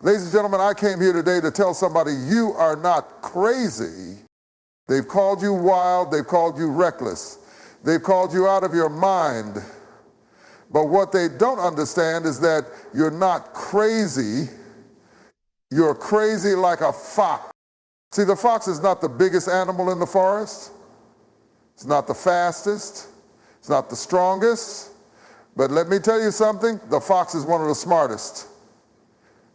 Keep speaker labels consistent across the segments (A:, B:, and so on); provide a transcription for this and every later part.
A: Ladies and gentlemen, I came here today to tell somebody you are not crazy. They've called you wild, they've called you reckless, they've called you out of your mind. But what they don't understand is that you're not crazy, you're crazy like a fox. See, the fox is not the biggest animal in the forest, it's not the fastest, it's not the strongest, but let me tell you something, the fox is one of the smartest.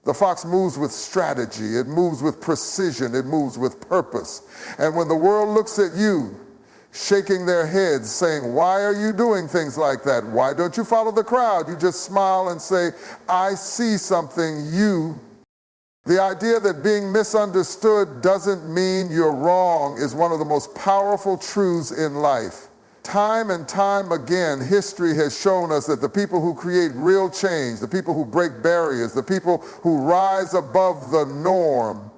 A: The fox moves with strategy, it moves with precision, it moves with purpose. And when the world looks at you, shaking their heads, saying, why are you doing things like that? Why don't you follow the crowd? You just smile and say, I see something you. The idea that being misunderstood doesn't mean you're wrong is one of the most powerful truths in life. Time and time again, history has shown us that the people who create real change, the people who break barriers, the people who rise above the norm,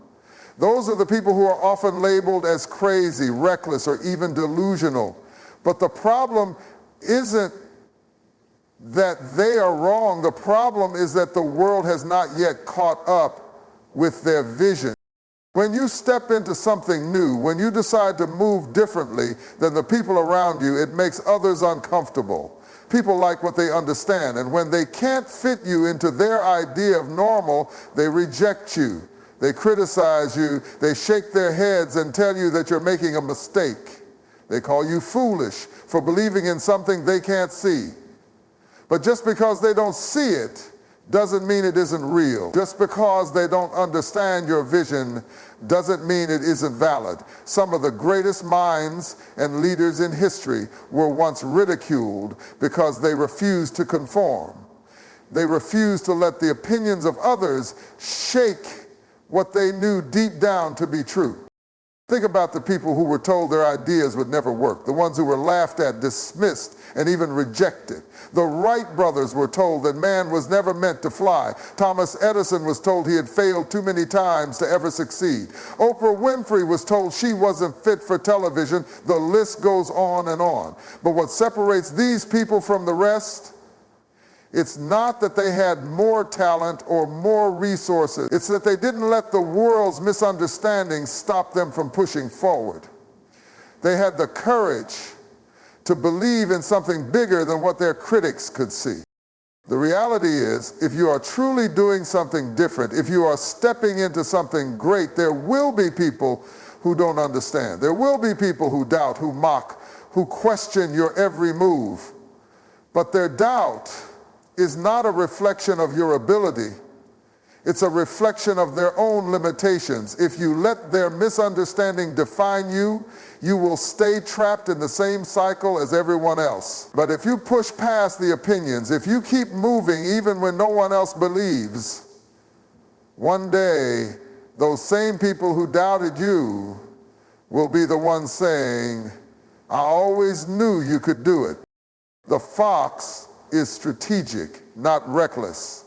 A: those are the people who are often labeled as crazy, reckless, or even delusional. But the problem isn't that they are wrong. The problem is that the world has not yet caught up with their vision. When you step into something new, when you decide to move differently than the people around you, it makes others uncomfortable. People like what they understand, and when they can't fit you into their idea of normal, they reject you. They criticize you, they shake their heads and tell you that you're making a mistake. They call you foolish for believing in something they can't see. But just because they don't see it doesn't mean it isn't real. Just because they don't understand your vision doesn't mean it isn't valid. Some of the greatest minds and leaders in history were once ridiculed because they refused to conform. They refused to let the opinions of others shake what they knew deep down to be true. Think about the people who were told their ideas would never work, the ones who were laughed at, dismissed, and even rejected. The Wright brothers were told that man was never meant to fly. Thomas Edison was told he had failed too many times to ever succeed. Oprah Winfrey was told she wasn't fit for television. The list goes on and on. But what separates these people from the rest? It's not that they had more talent or more resources. It's that they didn't let the world's misunderstandings stop them from pushing forward. They had the courage to believe in something bigger than what their critics could see. The reality is, if you are truly doing something different, if you are stepping into something great, there will be people who don't understand. There will be people who doubt, who mock, who question your every move. But their doubt is not a reflection of your ability. It's a reflection of their own limitations. If you let their misunderstanding define you, you will stay trapped in the same cycle as everyone else. But if you push past the opinions, if you keep moving even when no one else believes, one day those same people who doubted you will be the ones saying, I always knew you could do it. The fox is strategic, not reckless.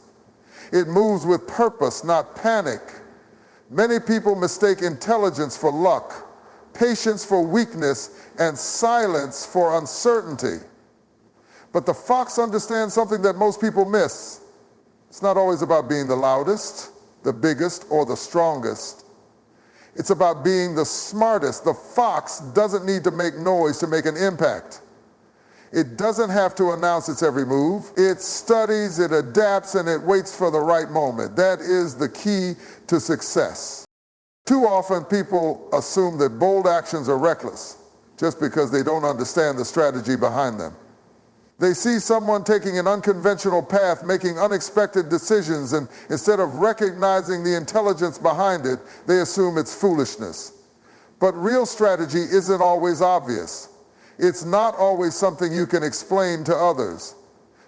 A: It moves with purpose, not panic. Many people mistake intelligence for luck, patience for weakness, and silence for uncertainty. But the fox understands something that most people miss. It's not always about being the loudest, the biggest, or the strongest. It's about being the smartest. The fox doesn't need to make noise to make an impact. It doesn't have to announce its every move. It studies, it adapts, and it waits for the right moment. That is the key to success. Too often people assume that bold actions are reckless just because they don't understand the strategy behind them. They see someone taking an unconventional path, making unexpected decisions, and instead of recognizing the intelligence behind it, they assume it's foolishness. But real strategy isn't always obvious. It's not always something you can explain to others.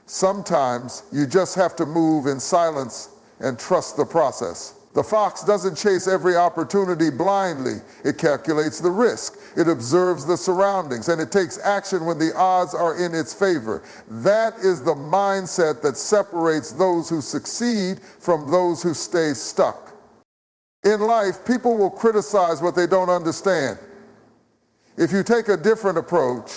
A: Sometimes you just have to move in silence and trust the process. The fox doesn't chase every opportunity blindly. It calculates the risk. It observes the surroundings, and it takes action when the odds are in its favor. That is the mindset that separates those who succeed from those who stay stuck. In life, people will criticize what they don't understand. If you take a different approach,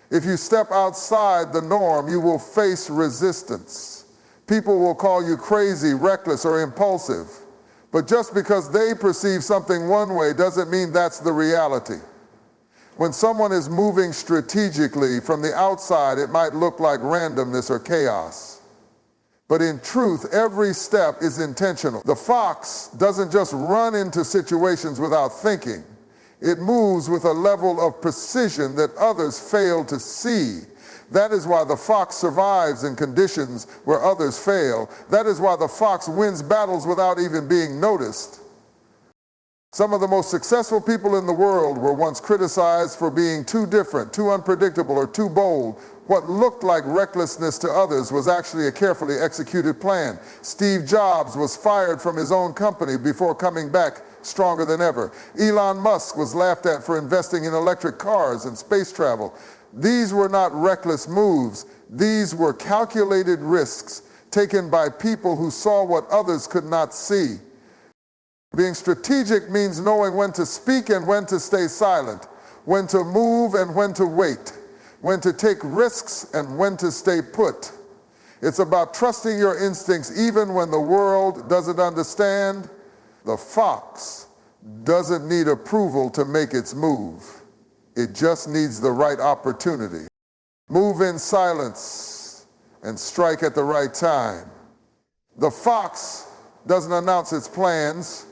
A: if you step outside the norm, you will face resistance. People will call you crazy, reckless, or impulsive. But just because they perceive something one way doesn't mean that's the reality. When someone is moving strategically from the outside, it might look like randomness or chaos. But in truth, every step is intentional. The fox doesn't just run into situations without thinking. It moves with a level of precision that others fail to see. That is why the fox survives in conditions where others fail. That is why the fox wins battles without even being noticed. Some of the most successful people in the world were once criticized for being too different, too unpredictable, or too bold. What looked like recklessness to others was actually a carefully executed plan. Steve Jobs was fired from his own company before coming back stronger than ever. Elon Musk was laughed at for investing in electric cars and space travel. These were not reckless moves. These were calculated risks taken by people who saw what others could not see. Being strategic means knowing when to speak and when to stay silent, when to move and when to wait, when to take risks and when to stay put. It's about trusting your instincts even when the world doesn't understand. The fox doesn't need approval to make its move. It just needs the right opportunity. Move in silence and strike at the right time. The fox doesn't announce its plans.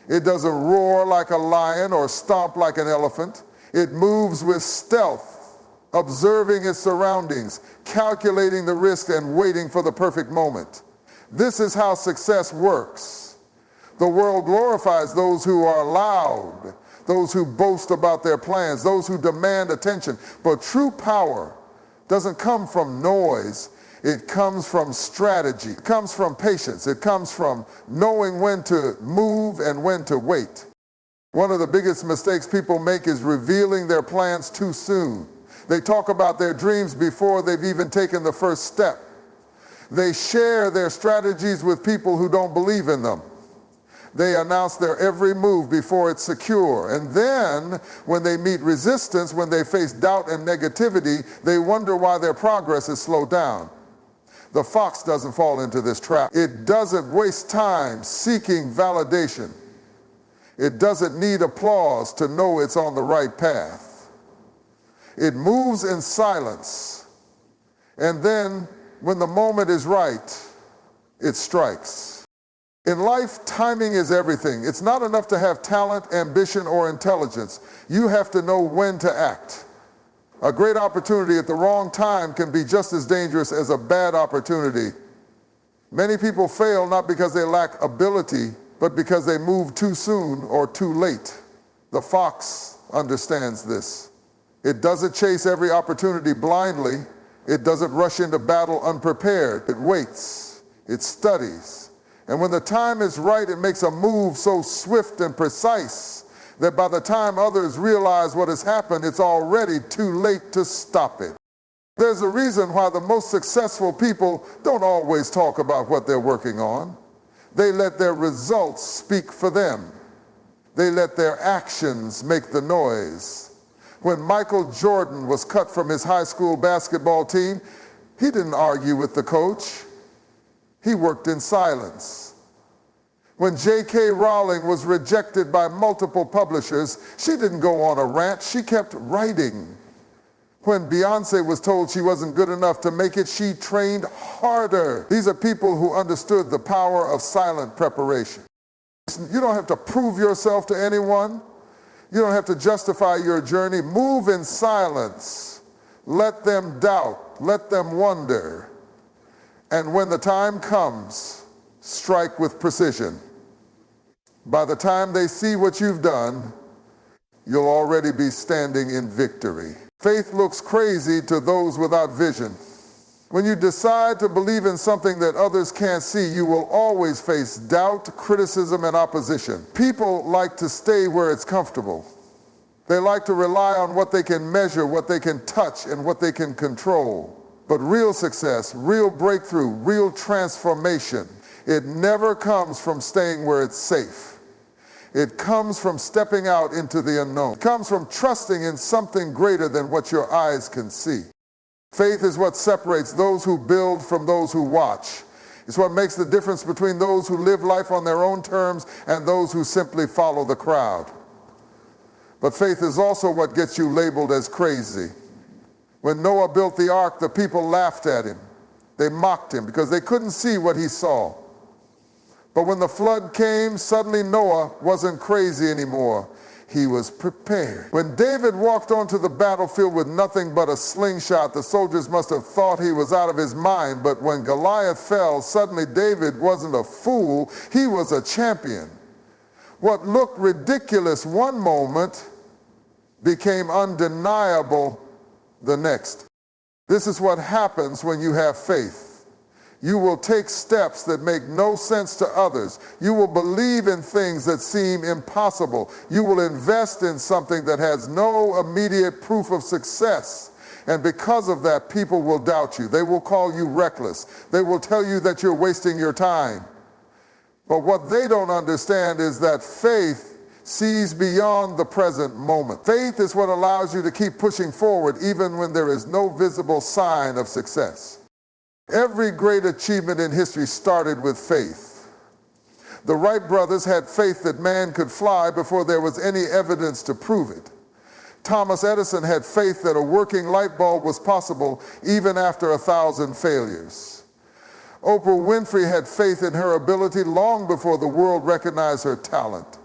A: It doesn't roar like a lion or stomp like an elephant. It moves with stealth, observing its surroundings, calculating the risk and waiting for the perfect moment. This is how success works. The world glorifies those who are loud, those who boast about their plans, those who demand attention. But true power doesn't come from noise. It comes from strategy. It comes from patience. It comes from knowing when to move and when to wait. One of the biggest mistakes people make is revealing their plans too soon. They talk about their dreams before they've even taken the first step. They share their strategies with people who don't believe in them. They announce their every move before it's secure. And then, when they meet resistance, when they face doubt and negativity, they wonder why their progress is slowed down. The fox doesn't fall into this trap. It doesn't waste time seeking validation. It doesn't need applause to know it's on the right path. It moves in silence. And then, when the moment is right, it strikes. In life, timing is everything. It's not enough to have talent, ambition, or intelligence. You have to know when to act. A great opportunity at the wrong time can be just as dangerous as a bad opportunity. Many people fail not because they lack ability, but because they move too soon or too late. The fox understands this. It doesn't chase every opportunity blindly. It doesn't rush into battle unprepared. It waits. It studies. And when the time is right, it makes a move so swift and precise that by the time others realize what has happened, it's already too late to stop it. There's a reason why the most successful people don't always talk about what they're working on. They let their results speak for them. They let their actions make the noise. When Michael Jordan was cut from his high school basketball team, he didn't argue with the coach. He worked in silence. When J.K. Rowling was rejected by multiple publishers, she didn't go on a rant, she kept writing. When Beyonce was told she wasn't good enough to make it, she trained harder. These are people who understood the power of silent preparation. You don't have to prove yourself to anyone. You don't have to justify your journey. Move in silence. Let them doubt. Let them wonder. And when the time comes, strike with precision. By the time they see what you've done, you'll already be standing in victory. Faith looks crazy to those without vision. When you decide to believe in something that others can't see, you will always face doubt, criticism, and opposition. People like to stay where it's comfortable. They like to rely on what they can measure, what they can touch, and what they can control. But real success, real breakthrough, real transformation, it never comes from staying where it's safe. It comes from stepping out into the unknown. It comes from trusting in something greater than what your eyes can see. Faith is what separates those who build from those who watch. It's what makes the difference between those who live life on their own terms and those who simply follow the crowd. But faith is also what gets you labeled as crazy. When Noah built the ark, the people laughed at him. They mocked him because they couldn't see what he saw. But when the flood came, suddenly Noah wasn't crazy anymore. He was prepared. When David walked onto the battlefield with nothing but a slingshot, the soldiers must have thought he was out of his mind. But when Goliath fell, suddenly David wasn't a fool, he was a champion. What looked ridiculous one moment became undeniable the next. This is what happens when you have faith. You will take steps that make no sense to others. You will believe in things that seem impossible. You will invest in something that has no immediate proof of success. And because of that, people will doubt you. They will call you reckless. They will tell you that you're wasting your time. But what they don't understand is that faith sees beyond the present moment. Faith is what allows you to keep pushing forward even when there is no visible sign of success. Every great achievement in history started with faith. The Wright brothers had faith that man could fly before there was any evidence to prove it. Thomas Edison had faith that a working light bulb was possible even after 1,000 failures. Oprah Winfrey had faith in her ability long before the world recognized her talent.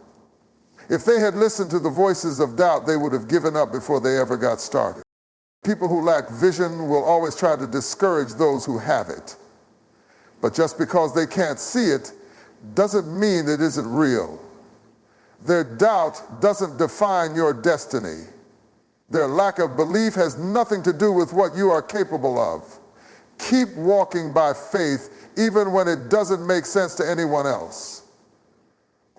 A: If they had listened to the voices of doubt, they would have given up before they ever got started. People who lack vision will always try to discourage those who have it. But just because they can't see it doesn't mean it isn't real. Their doubt doesn't define your destiny. Their lack of belief has nothing to do with what you are capable of. Keep walking by faith even when it doesn't make sense to anyone else.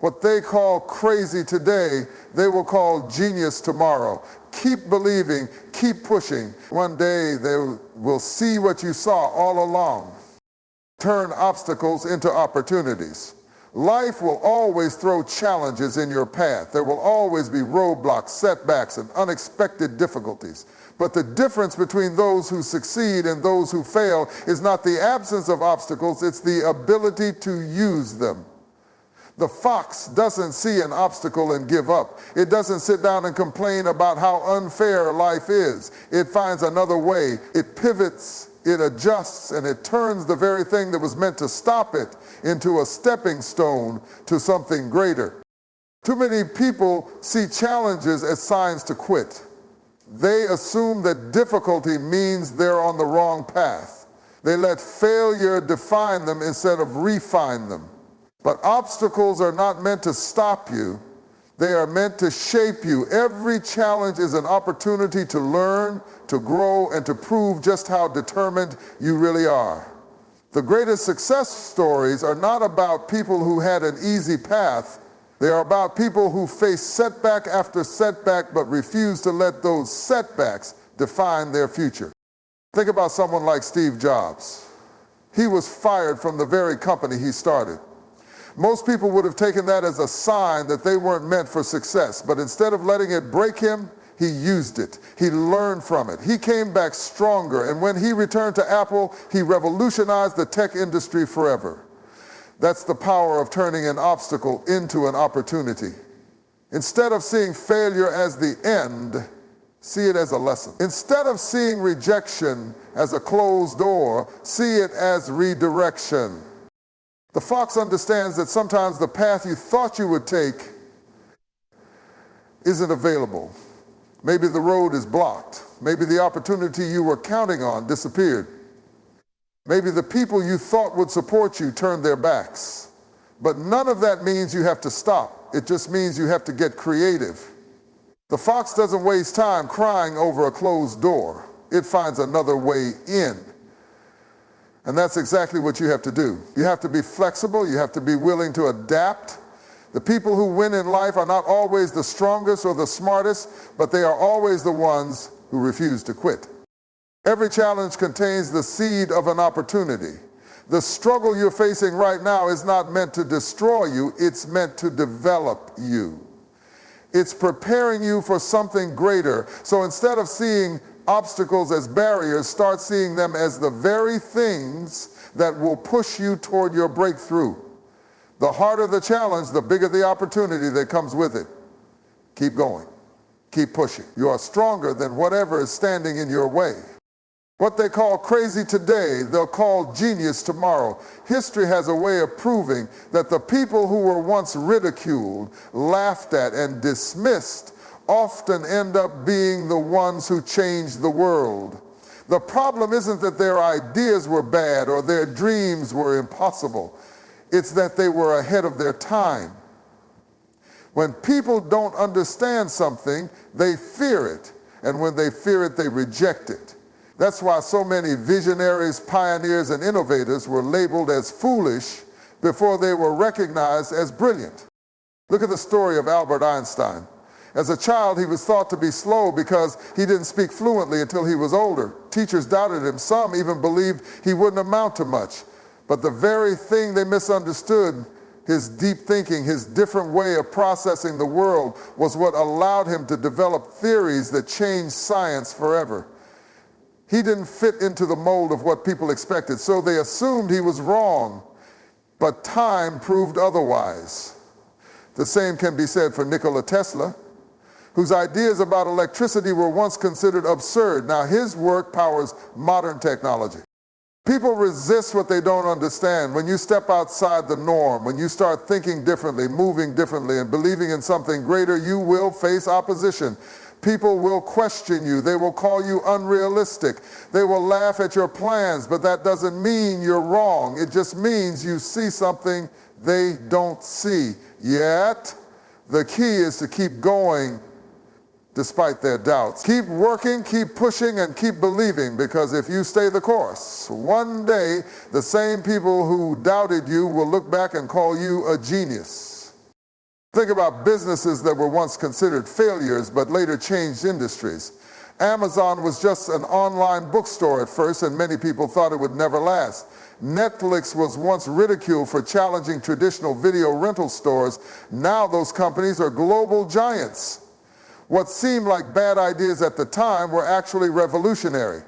A: What they call crazy today, they will call genius tomorrow. Keep believing, keep pushing. One day they will see what you saw all along. Turn obstacles into opportunities. Life will always throw challenges in your path. There will always be roadblocks, setbacks, and unexpected difficulties. But the difference between those who succeed and those who fail is not the absence of obstacles, it's the ability to use them. The fox doesn't see an obstacle and give up. It doesn't sit down and complain about how unfair life is. It finds another way. It pivots, it adjusts, and it turns the very thing that was meant to stop it into a stepping stone to something greater. Too many people see challenges as signs to quit. They assume that difficulty means they're on the wrong path. They let failure define them instead of refine them. But obstacles are not meant to stop you. They are meant to shape you. Every challenge is an opportunity to learn, to grow, and to prove just how determined you really are. The greatest success stories are not about people who had an easy path. They are about people who face setback after setback but refuse to let those setbacks define their future. Think about someone like Steve Jobs. He was fired from the very company he started. Most people would have taken that as a sign that they weren't meant for success, but instead of letting it break him, he used it. He learned from it. He came back stronger, and when he returned to Apple, he revolutionized the tech industry forever. That's the power of turning an obstacle into an opportunity. Instead of seeing failure as the end, see it as a lesson. Instead of seeing rejection as a closed door, see it as redirection. The fox understands that sometimes the path you thought you would take isn't available. Maybe the road is blocked. Maybe the opportunity you were counting on disappeared. Maybe the people you thought would support you turned their backs. But none of that means you have to stop. It just means you have to get creative. The fox doesn't waste time crying over a closed door. It finds another way in. And that's exactly what you have to do. You have to be flexible. You have to be willing to adapt. The people who win in life are not always the strongest or the smartest, but they are always the ones who refuse to quit. Every challenge contains the seed of an opportunity. The struggle you're facing right now is not meant to destroy you. It's meant to develop you. It's preparing you for something greater. So instead of seeing obstacles as barriers, start seeing them as the very things that will push you toward your breakthrough. The harder the challenge, the bigger the opportunity that comes with it. Keep going. Keep pushing. You are stronger than whatever is standing in your way. What they call crazy today, they'll call genius tomorrow. History has a way of proving that the people who were once ridiculed, laughed at, and dismissed often end up being the ones who changed the world. The problem isn't that their ideas were bad or their dreams were impossible. It's that they were ahead of their time. When people don't understand something, they fear it. And when they fear it, they reject it. That's why so many visionaries, pioneers, and innovators were labeled as foolish before they were recognized as brilliant. Look at the story of Albert Einstein. As a child, he was thought to be slow because he didn't speak fluently until he was older. Teachers doubted him. Some even believed he wouldn't amount to much. But the very thing they misunderstood, his deep thinking, his different way of processing the world, was what allowed him to develop theories that changed science forever. He didn't fit into the mold of what people expected, so they assumed he was wrong, but time proved otherwise. The same can be said for Nikola Tesla, whose ideas about electricity were once considered absurd. Now his work powers modern technology. People resist what they don't understand. When you step outside the norm, when you start thinking differently, moving differently, and believing in something greater, you will face opposition. People will question you. They will call you unrealistic. They will laugh at your plans, but that doesn't mean you're wrong. It just means you see something they don't see. Yet, the key is to keep going despite their doubts. Keep working, keep pushing, and keep believing, because if you stay the course, one day the same people who doubted you will look back and call you a genius. Think about businesses that were once considered failures but later changed industries. Amazon was just an online bookstore at first, and many people thought it would never last. Netflix was once ridiculed for challenging traditional video rental stores. Now those companies are global giants. What seemed like bad ideas at the time were actually revolutionary.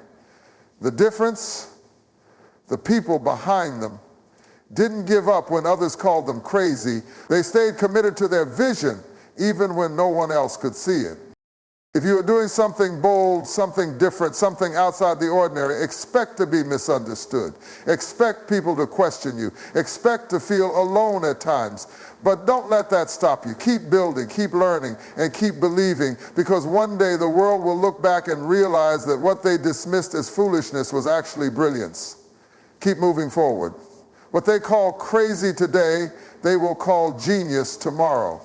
A: The difference? The people behind them didn't give up when others called them crazy. They stayed committed to their vision, even when no one else could see it. If you are doing something bold, something different, something outside the ordinary, expect to be misunderstood. Expect people to question you. Expect to feel alone at times. But don't let that stop you. Keep building, keep learning, and keep believing, because one day the world will look back and realize that what they dismissed as foolishness was actually brilliance. Keep moving forward. What they call crazy today, they will call genius tomorrow.